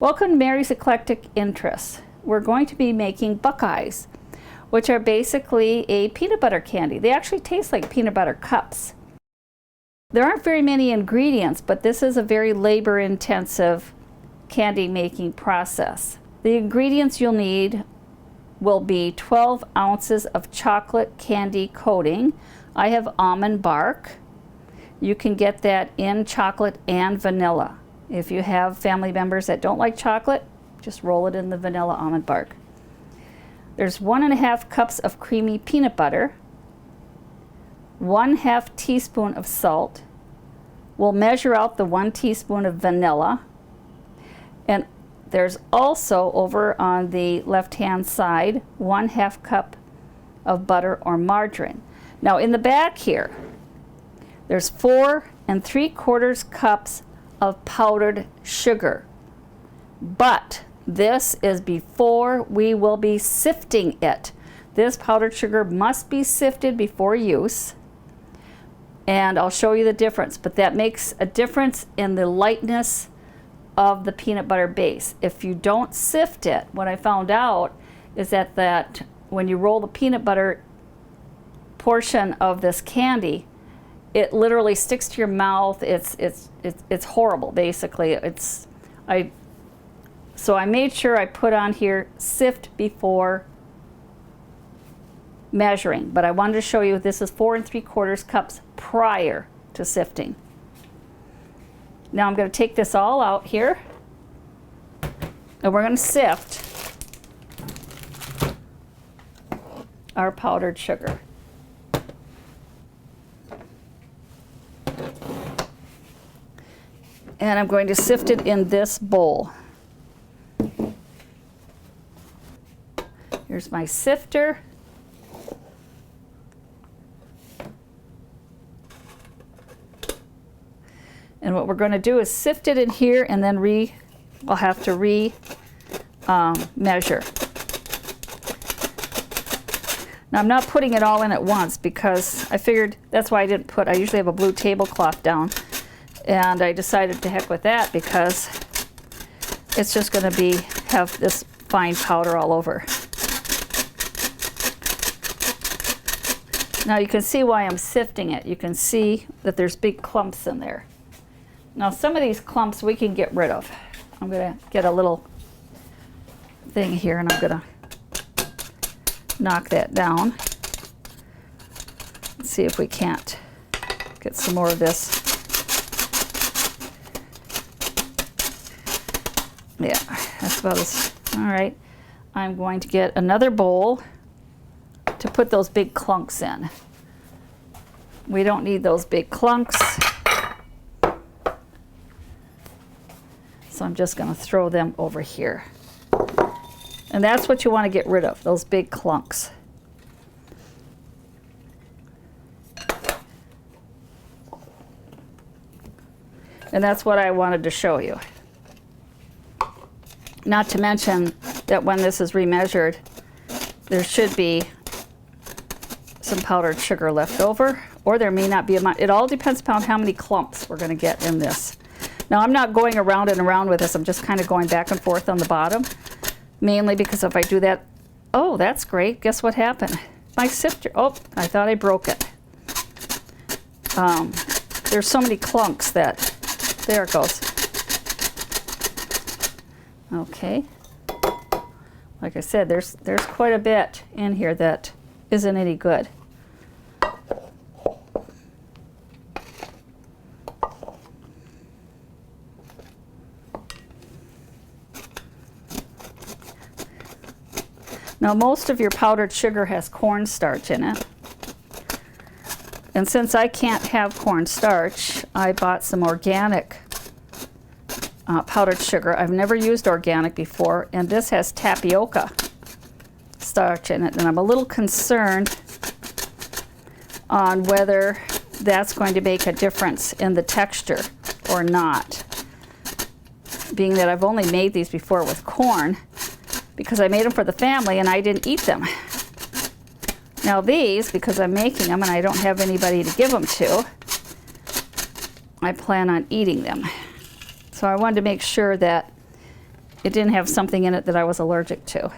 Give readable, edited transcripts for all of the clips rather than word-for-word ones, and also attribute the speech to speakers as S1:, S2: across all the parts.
S1: Welcome to Mary's Eclectic Interests. We're going to be making Buckeyes, which are basically a peanut butter candy. They actually taste like peanut butter cups. There aren't very many ingredients, but this is a very labor-intensive candy making process. The ingredients you'll need will be 12 ounces of chocolate candy coating. I have almond bark. You can get that in chocolate and vanilla. If you have family members that don't like chocolate, just roll it in the vanilla almond bark. There's 1.5 cups of creamy peanut butter, 1/2 teaspoon of salt. We'll measure out the 1 teaspoon of vanilla. And there's also over on the left-hand side 1/2 cup of butter or margarine. Now in the back here, there's 4 3/4 cups of powdered sugar. But this is before we will be sifting it. This powdered sugar must be sifted before use. And I'll show you the difference, but that makes a difference in the lightness of the peanut butter base. If you don't sift it, what I found out is that when you roll the peanut butter portion of this candy, it literally sticks to your mouth. It's horrible, basically. So I made sure I put on here sift before measuring, but I wanted to show you this is 4 3/4 cups prior to sifting. Now I'm going to take this all out here, and we're going to sift our powdered sugar. And I'm going to sift it in this bowl. Here's my sifter. And what we're going to do is sift it in here, and then I'll have to measure. Now I'm not putting it all in at once because I figured that's why I usually have a blue tablecloth down. And I decided to heck with that because it's just going to have this fine powder all over. Now you can see why I'm sifting it. You can see that there's big clumps in there. Now some of these clumps we can get rid of. I'm going to get a little thing here and I'm going to knock that down. Let's see if we can't get some more of this. Yeah, that's about as, all right. I'm going to get another bowl to put those big clunks in. We don't need those big clunks. So I'm just going to throw them over here. And that's what you want to get rid of, those big clunks. And that's what I wanted to show you. Not to mention that when this is remeasured, there should be some powdered sugar left over, or there may not be. It all depends upon how many clumps we're going to get in this. Now I'm not going around and around with this. I'm just kind of going back and forth on the bottom, mainly because if I do that, oh, that's great. Guess what happened? My sifter, oh, I thought I broke it. There's so many clunks that, there it goes. Okay, like I said, there's quite a bit in here that isn't any good. Now most of your powdered sugar has cornstarch in it. And since I can't have cornstarch, I bought some organic powdered sugar. I've never used organic before, and this has tapioca starch in it, and I'm a little concerned on whether that's going to make a difference in the texture or not, being that I've only made these before with corn because I made them for the family and I didn't eat them. Now these, because I'm making them and I don't have anybody to give them to, I plan on eating them. So I wanted to make sure that it didn't have something in it that I was allergic to.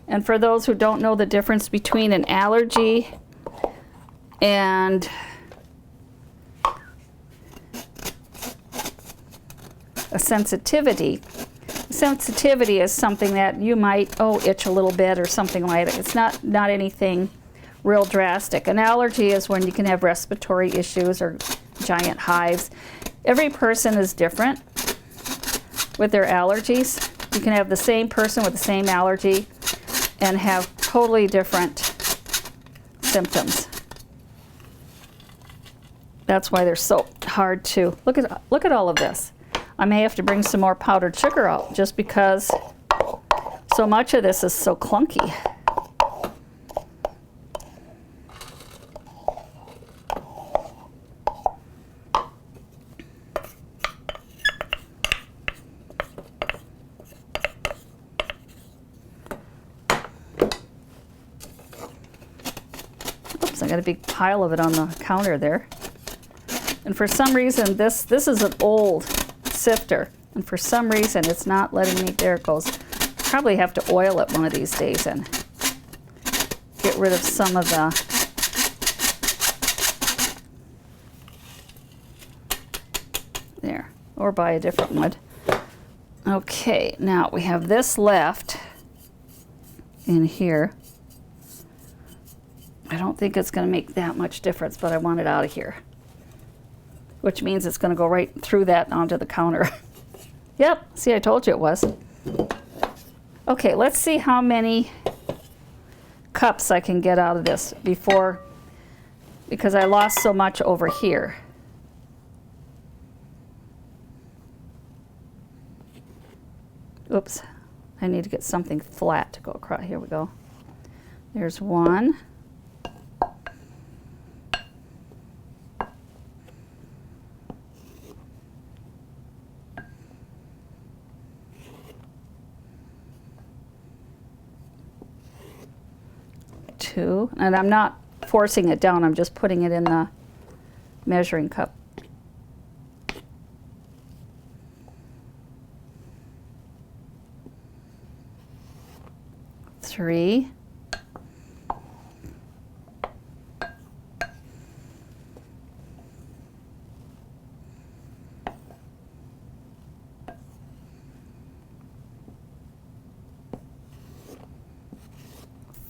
S1: And for those who don't know the difference between an allergy and a sensitivity, sensitivity is something that you might, itch a little bit or something like that. It's not anything real drastic. An allergy is when you can have respiratory issues or giant hives. Every person is different with their allergies. You can have the same person with the same allergy and have totally different symptoms. That's why they're so hard to look at all of this. I may have to bring some more powdered sugar out just because so much of this is so clunky. Oops, I got a big pile of it on the counter there. And for some reason, this is an old sifter, and for some reason it's not letting me, there it goes. Probably have to oil it one of these days and get rid of some of the there, or buy a different one. Okay, now we have this left in here. I don't think it's going to make that much difference, but I want it out of here, which means it's going to go right through that onto the counter. Yep, see, I told you it was. Okay, let's see how many cups I can get out of this before, because I lost so much over here. Oops, I need to get something flat to go across. Here we go. There's one. Two, and I'm not forcing it down, I'm just putting it in the measuring cup. Three.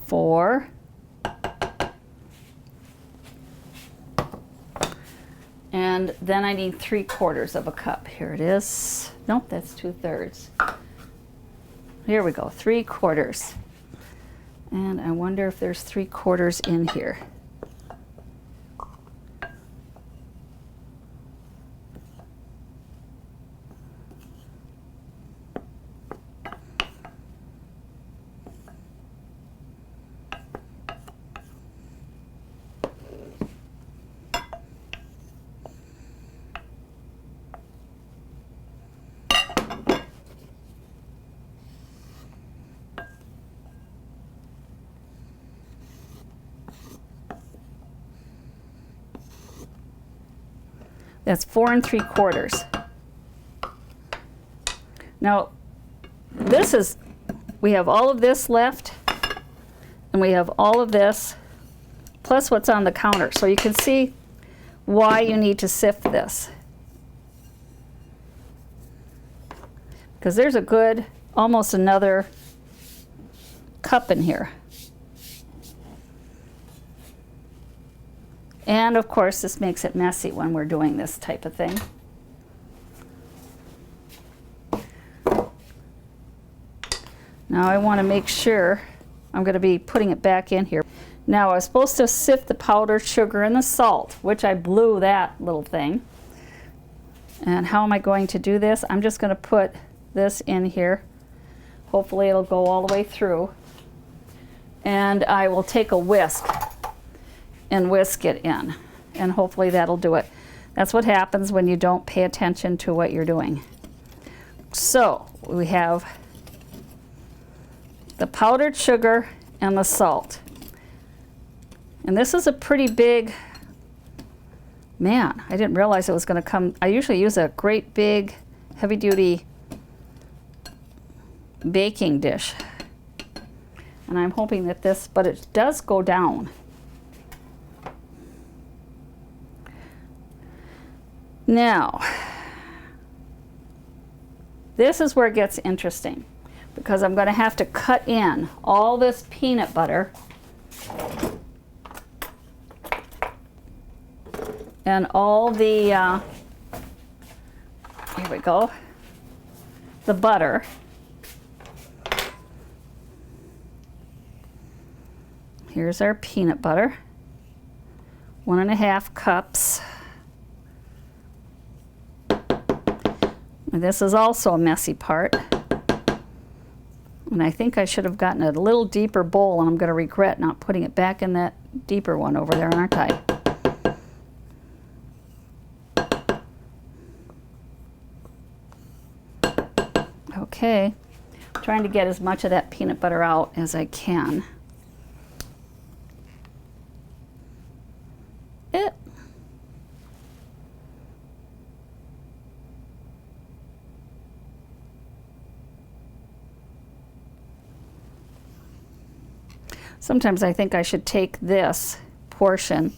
S1: Four. And then I need 3/4 of a cup. Here it is. Nope, that's 2/3. Here we go, 3/4. And I wonder if there's 3/4 in here. That's 4 3/4. Now, this is, we have all of this left, and we have all of this, plus what's on the counter. So you can see why you need to sift this. Because there's a good, almost another cup in here. And of course, this makes it messy when we're doing this type of thing. Now I want to make sure, I'm going to be putting it back in here. Now I was supposed to sift the powdered sugar and the salt, which I blew that little thing. And how am I going to do this? I'm just going to put this in here. Hopefully it'll go all the way through. And I will take a whisk and whisk it in, and hopefully that'll do it. That's what happens when you don't pay attention to what you're doing. So we have the powdered sugar and the salt, and this is a pretty big Man, I didn't realize it was going to come. I usually use a great big heavy duty baking dish. And I'm hoping that this, but it does go down. Now, this is where it gets interesting because I'm going to have to cut in all this peanut butter and all the, here we go, the butter. Here's our peanut butter, 1.5 cups. And this is also a messy part. And I think I should have gotten a little deeper bowl, and I'm going to regret not putting it back in that deeper one over there, aren't I? Okay, I'm trying to get as much of that peanut butter out as I can. Sometimes I think I should take this portion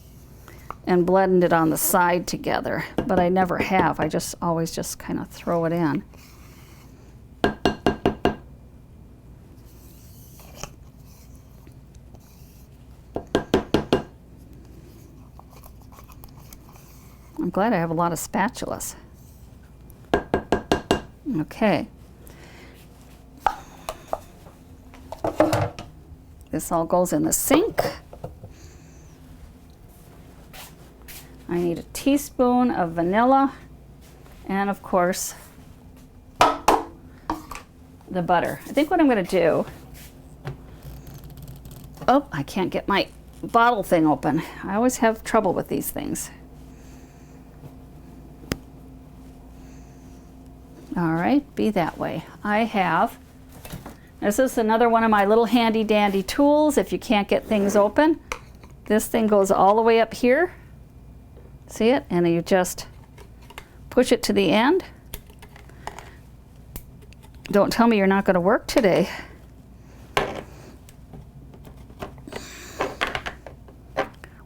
S1: and blend it on the side together, but I never have. I just always just kind of throw it in. I'm glad I have a lot of spatulas. Okay. This all goes in the sink. I need a teaspoon of vanilla and, of course, the butter. I think what I'm going to do, oh, I can't get my bottle thing open. I always have trouble with these things. All right, be that way. I have, this is another one of my little handy dandy tools if you can't get things open. This thing goes all the way up here. See it? And you just push it to the end. Don't tell me you're not going to work today.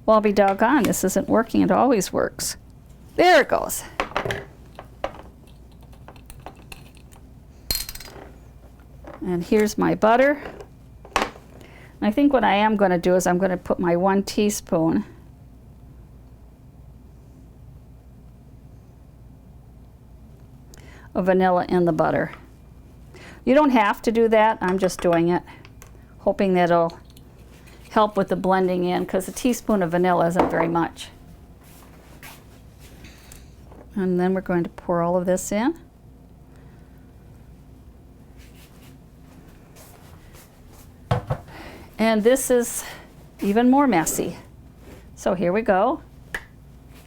S1: Well, I'll be doggone, this isn't working. It always works. There it goes. And here's my butter. And I think what I am going to do is I'm going to put my 1 teaspoon of vanilla in the butter. You don't have to do that. I'm just doing it, hoping that it'll help with the blending in, because a teaspoon of vanilla isn't very much. And then we're going to pour all of this in. And this is even more messy. So here we go.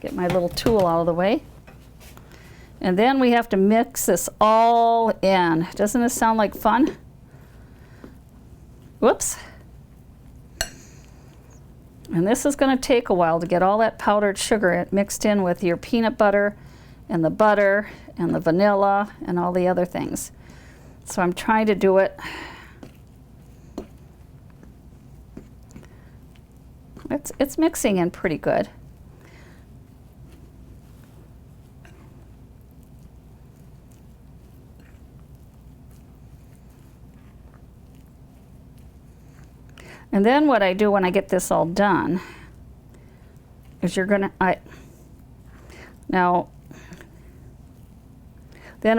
S1: Get my little tool out of the way. And then we have to mix this all in. Doesn't this sound like fun? Whoops. And this is going to take a while to get all that powdered sugar mixed in with your peanut butter and the vanilla and all the other things. So I'm trying to do it. It's mixing in pretty good. And then what I do when I get this all done is then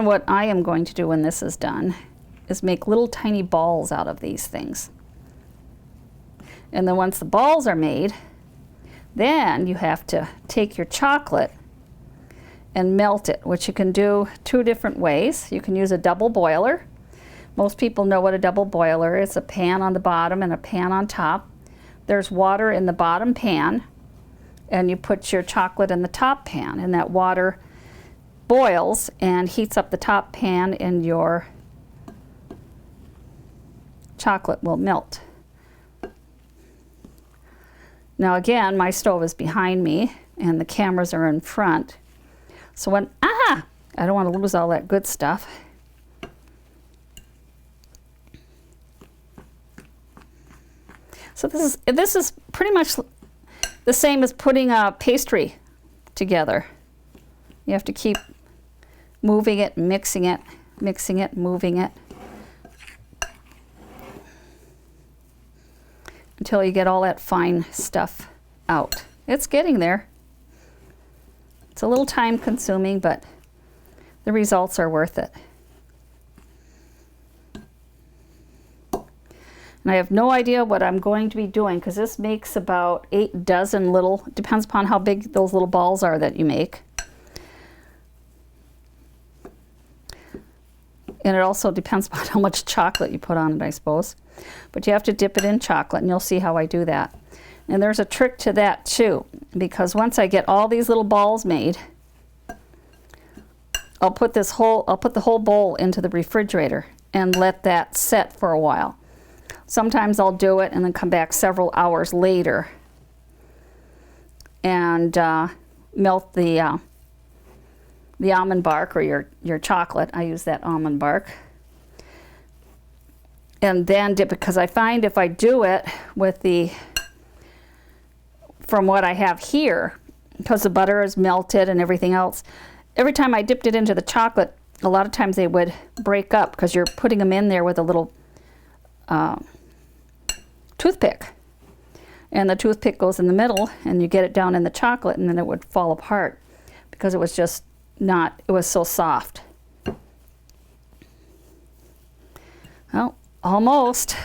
S1: what I am going to do when this is done is make little tiny balls out of these things. And then once the balls are made, then you have to take your chocolate and melt it, which you can do 2 different ways. You can use a double boiler. Most people know what a double boiler is. A pan on the bottom and a pan on top. There's water in the bottom pan, and you put your chocolate in the top pan, and that water boils and heats up the top pan, and your chocolate will melt. Now again, my stove is behind me, and the cameras are in front. So when, I don't want to lose all that good stuff. So this is pretty much the same as putting a pastry together. You have to keep moving it, mixing it, moving it, until you get all that fine stuff out. It's getting there. It's a little time consuming, but the results are worth it. And I have no idea what I'm going to be doing, because this makes about 8 dozen little, depends upon how big those little balls are that you make. And it also depends upon how much chocolate you put on it, I suppose. But you have to dip it in chocolate, and you'll see how I do that. And there's a trick to that too, because once I get all these little balls made, I'll put the whole bowl into the refrigerator and let that set for a while. Sometimes I'll do it and then come back several hours later and melt the almond bark, or your chocolate. I use that almond bark. And then dip it, because I find if I do it with from what I have here, because the butter is melted and everything else, every time I dipped it into the chocolate, a lot of times they would break up, because you're putting them in there with a little toothpick. And the toothpick goes in the middle, and you get it down in the chocolate, and then it would fall apart, because it was just not, it was so soft. Well, almost.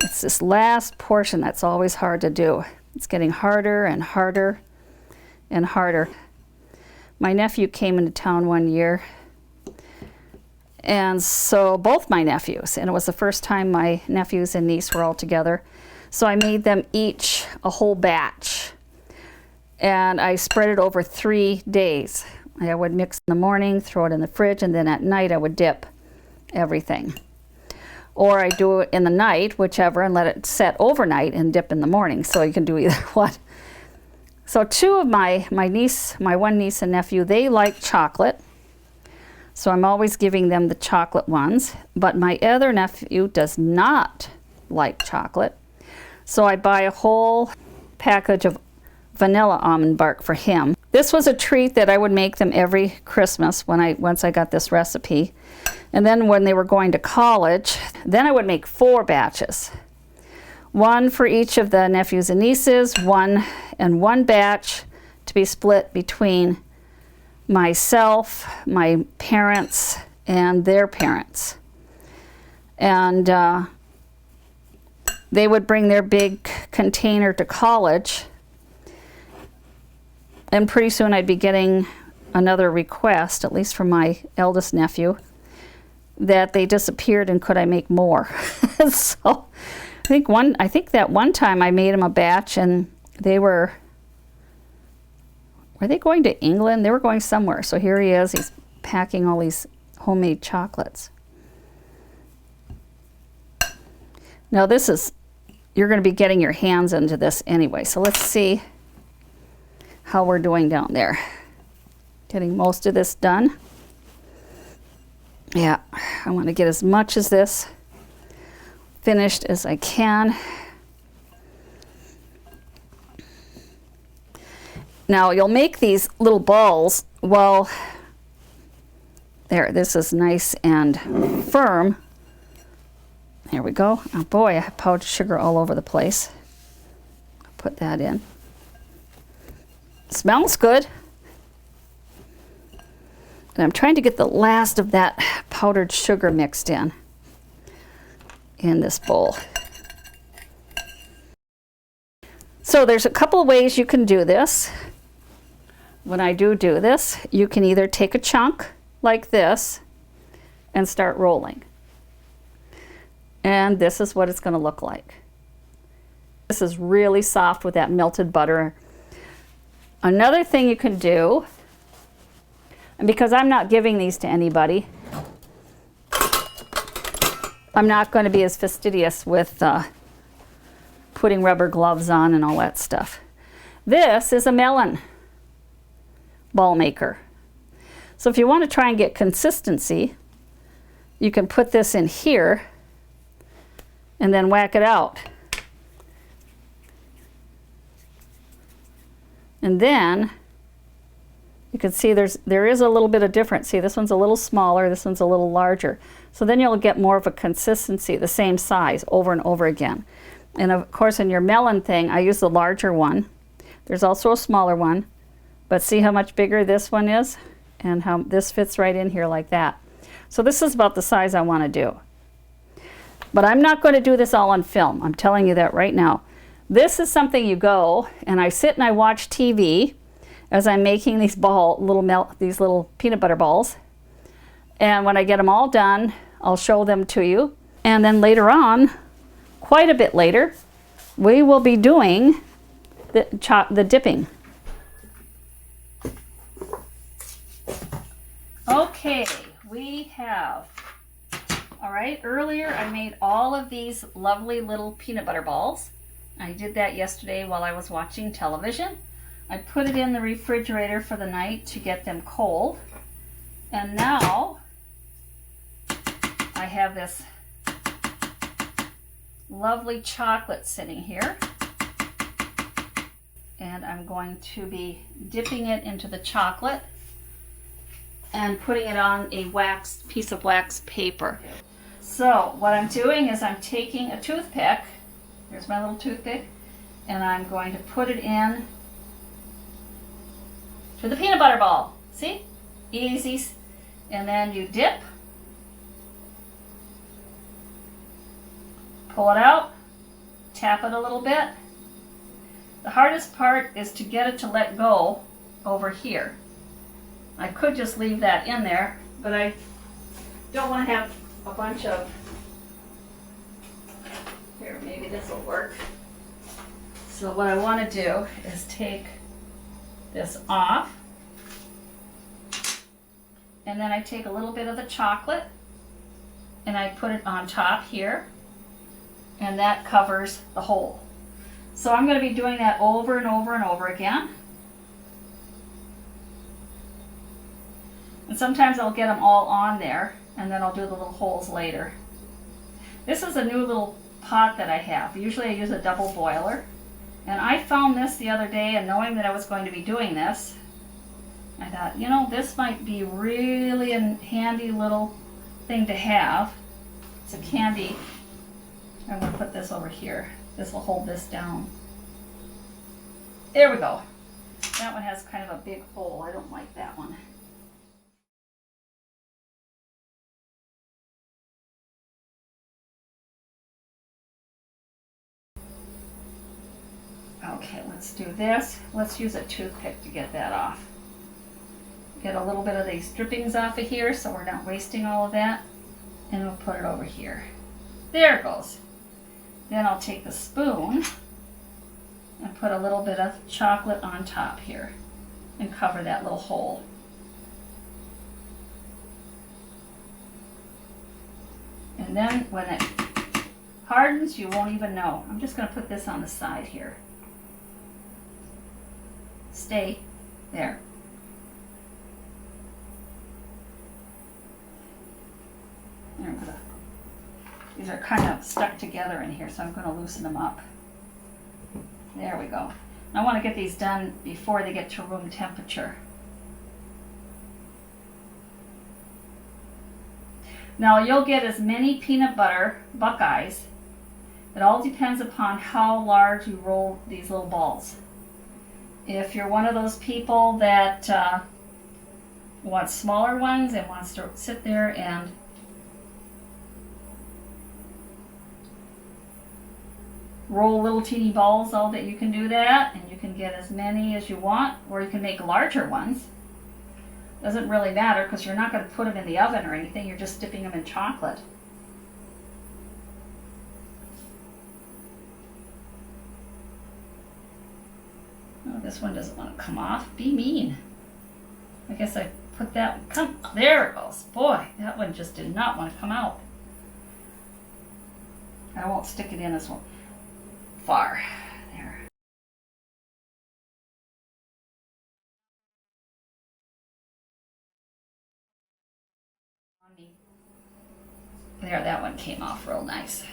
S1: It's this last portion that's always hard to do. It's getting harder and harder and harder. My nephew came into town one year, and so both my nephews, and it was the first time my nephews and niece were all together. So I made them each a whole batch, and I spread it over 3 days. I would mix in the morning, throw it in the fridge, and then at night I would dip everything. Or I do it in the night, whichever, and let it set overnight and dip in the morning. So you can do either one. So two of my one niece and nephew, they like chocolate. So I'm always giving them the chocolate ones. But my other nephew does not like chocolate. So I buy a whole package of vanilla almond bark for him. This was a treat that I would make them every Christmas once I got this recipe. And then when they were going to college, then I would make 4 batches. 1 for each of the nephews and nieces, one batch to be split between myself, my parents, and their parents. And they would bring their big container to college, and pretty soon I'd be getting another request, at least from my eldest nephew, that they disappeared and could I make more. So I think that one time I made them a batch, and were they going to England? They were going somewhere. So here he is, he's packing all these homemade chocolates. Now you're going to be getting your hands into this anyway, so let's see how we're doing down there. Getting most of this done. Yeah, I want to get as much of this finished as I can. Now you'll make these little balls. Well, there, this is nice and firm. There we go. Oh boy, I have powdered sugar all over the place. I'll put that in. Smells good. And I'm trying to get the last of that powdered sugar mixed in this bowl. So there's a couple of ways you can do this. When I do this, you can either take a chunk like this and start rolling. And this is what it's going to look like. This is really soft with that melted butter. Another thing you can do, and because I'm not giving these to anybody, I'm not going to be as fastidious with putting rubber gloves on and all that stuff. This is a melon ball maker. So if you want to try and get consistency, you can put this in here and then whack it out. And then you can see there is a little bit of difference. See, this one's a little smaller, this one's a little larger. So then you'll get more of a consistency, the same size over and over again. And of course in your melon thing, I use the larger one. There's also a smaller one, but see how much bigger this one is and how this fits right in here like that. So this is about the size I want to do. But I'm not going to do this all on film. I'm telling you that right now. This is something you go and I sit and I watch TV as I'm making these little peanut butter balls. And when I get them all done, I'll show them to you. And then later on, quite a bit later, we will be doing the dipping. Okay, we have, all right, earlier I made all of these lovely little peanut butter balls. I did that yesterday while I was watching television. I put it in the refrigerator for the night to get them cold. And now I have this lovely chocolate sitting here. And I'm going to be dipping it into the chocolate and putting it on a piece of wax paper. So what I'm doing is I'm taking a toothpick, here's my little toothpick, and I'm going to put it in to the peanut butter ball. See? Easy. And then you dip, pull it out, tap it a little bit. The hardest part is to get it to let go over here. I could just leave that in there, but I don't want to have a bunch of, here, maybe this will work. So what I want to do is take this off, and then I take a little bit of the chocolate and I put it on top here, and that covers the hole. So I'm going to be doing that over and over and over again. And sometimes I'll get them all on there and then I'll do the little holes later. This is a new little pot that I have. Usually I use a double boiler. And I found this the other day, and knowing that I was going to be doing this, I thought, you know, this might be really a handy little thing to have. It's a candy. I'm going to put this over here. This will hold this down. There we go. That one has kind of a big hole. I don't like that one. Okay, let's do this. Let's use a toothpick to get that off. Get a little bit of these drippings off of here so we're not wasting all of that. And we'll put it over here. There it goes. Then I'll take the spoon and put a little bit of chocolate on top here and cover that little hole. And then when it hardens, you won't even know. I'm just going to put this on the side here. Stay there. These are kind of stuck together in here, so I'm going to loosen them up. There we go. I want to get these done before they get to room temperature. Now you'll get as many peanut butter Buckeyes. It all depends upon how large you roll these little balls. If you're one of those people that wants smaller ones and wants to sit there and roll little teeny balls, all that, you can do that, and you can get as many as you want, or you can make larger ones. Doesn't really matter because you're not going to put them in the oven or anything, you're just dipping them in chocolate. Oh, this one doesn't want to come off. Be mean. I guess I put that, there it goes. Boy, that one just did not want to come out. I won't stick it in this one. far. There. There, that one came off real nice.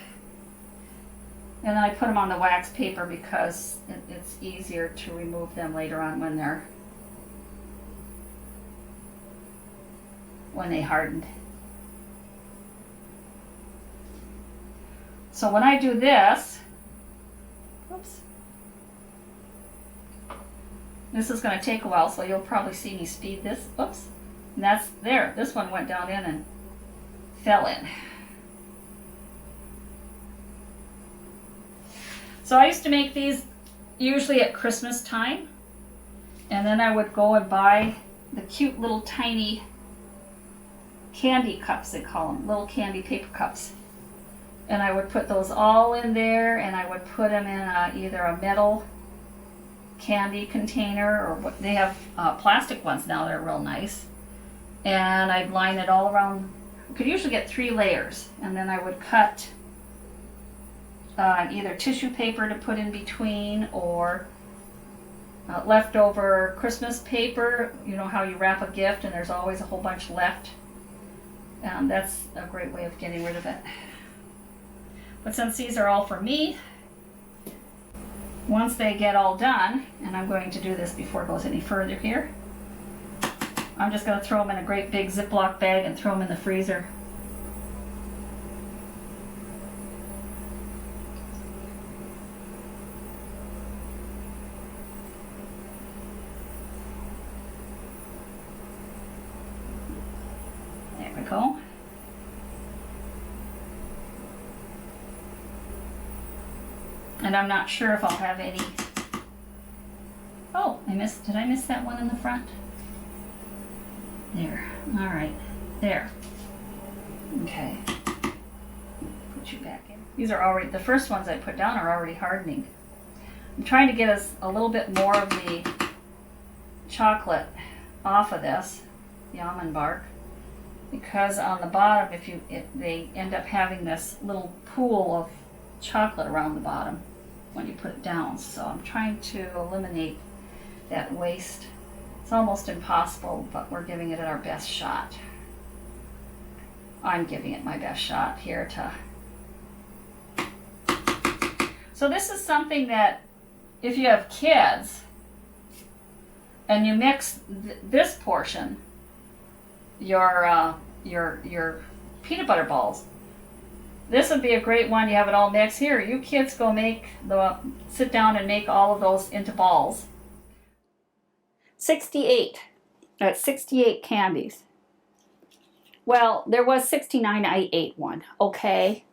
S1: And then I put them on the wax paper because it's easier to remove them later on when they hardened. So when I do this, oops, this is going to take a while, so you'll probably see me speed this. Oops, and that's there. This one went down in and fell in. So I used to make these usually at Christmas time, and then I would go and buy the cute little tiny candy cups, they call them, little candy paper cups. And I would put those all in there, and I would put them in either a metal candy container, or what they have plastic ones now, they're real nice. And I'd line it all around. You could usually get 3 layers, and then I would cut either tissue paper to put in between, or leftover Christmas paper. You know how you wrap a gift and there's always a whole bunch left. That's a great way of getting rid of it. But since these are all for me, once they get all done, and I'm going to do this before it goes any further here, I'm just going to throw them in a great big Ziploc bag and throw them in the freezer. There we go. And I'm not sure if I'll have any. Oh, did I miss that one in the front? There, all right, there. Okay, put you back in. These are already, the first ones I put down are already hardening. I'm trying to get us a little bit more of the chocolate off of this, the almond bark, because on the bottom, they end up having this little pool of chocolate around the bottom when you put it down. So I'm trying to eliminate that waste. It's almost impossible, but we're giving it our best shot. I'm giving it my best shot here to. So this is something that if you have kids and you mix this portion, your peanut butter balls, this would be a great one. You have it all mixed. Here, you kids go sit down and make all of those into balls. 68. That's 68 candies. Well, there was 69. I ate one, okay?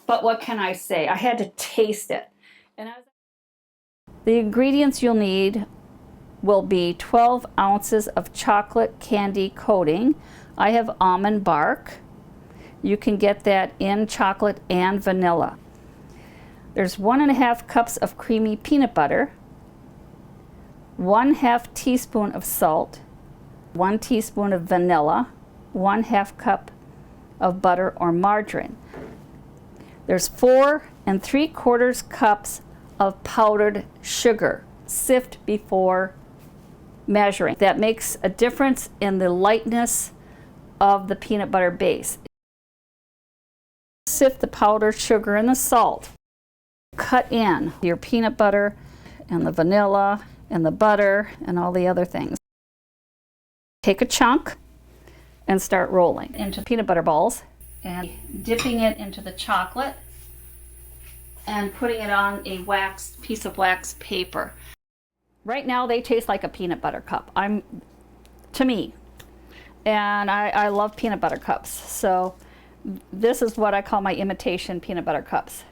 S1: But what can I say? I had to taste it. The ingredients you'll need will be 12 ounces of chocolate candy coating. I have almond bark. You can get that in chocolate and vanilla. There's 1.5 cups of creamy peanut butter, 1/2 teaspoon of salt, 1 teaspoon of vanilla, 1/2 cup of butter or margarine. There's 4 3/4 cups of powdered sugar. Sift before measuring. That makes a difference in the lightness of the peanut butter base. Sift the powdered sugar and the salt. Cut in your peanut butter and the vanilla and the butter and all the other things. Take a chunk and start rolling into peanut butter balls and dipping it into the chocolate and putting it on a piece of wax paper. Right now they taste like a peanut butter cup, to me. And I love peanut butter cups. So this is what I call my imitation peanut butter cups.